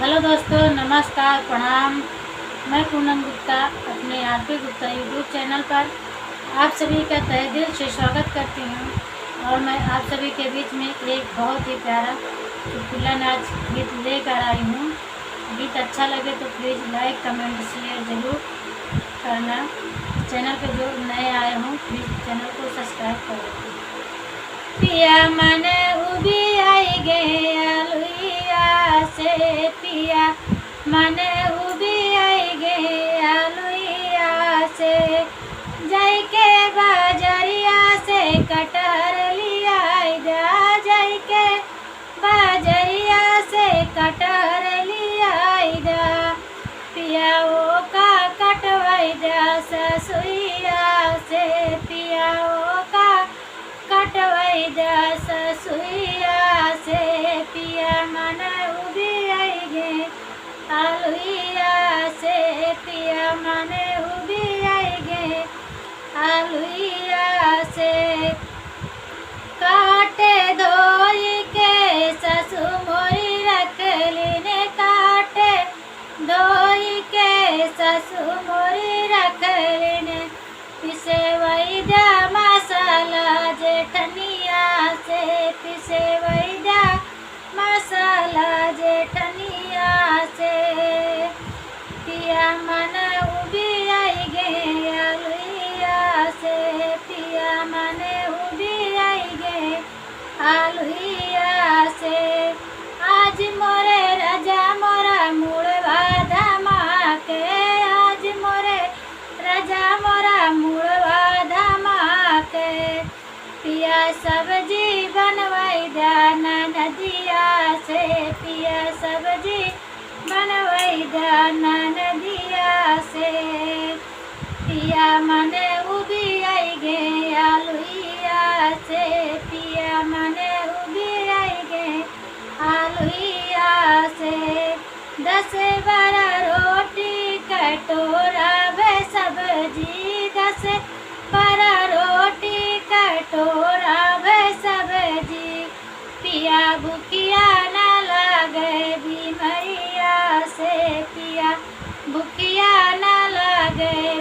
Hello दोस्तों, नमस्कार, प्रणाम। मैं पूनम गुप्ता अपने आरपी गुप्ता यूट्यूब चैनल पर आप सभी का तहे दिल से स्वागत करती हूँ। और मैं आप सभी के बीच में एक बहुत ही प्यारा चुटकुला नाच गीत लेकर आई हूँ। गीत अच्छा लगे तो प्लीज़ लाइक, कमेंट, शेयर ज़रूर करना। चैनल पे जो नए आए हों प्लीज़ चैनल को सब्सक्राइब करो। पिया मने उबी आई गे आलुइया से, पिया मने उबी आई गे आलुइया से, जाई के बाजरिया से कटहर लिया जा, जाई के बाजरिया से कटहर लिया जा, पिया ओ का कटवाई जा ससुइया से, पिया ओ का कटवाई जा ससुइया से, पिया मन उबी आई गे आलुइया से, पिया मन उबी आई गे आलुइया से, काटे धोई के ससु मोरी रखली ने, काटे धोई के ससु मोरी रखली ने, पिसे वही जा मसाला जेठनिया से, पिसे वही जा मसाला जेठनिया से, पिया मन उबी आई गे आलुइया से, पिया मन उबी आई गे आलुइया से, आज मोरे राजा मोरा मुड़वा धमा के, आज मोरे राजा मोरा मुड़वा धमा के, पिया सब्जी बनवाई जाना नदिया से, पिया सब्जी बनवाई जाना नदिया से, पिया मने उबी आई गे आलुइया से, पिया मने उबी आई गे आलुइया से, 10-12 रोटी कटोरा वे सब्जी, 10-12 रोटी कटोरा वे सब्जी, पिया भूखिया न लागे बीमरिया से, पिया भूखिया न लागे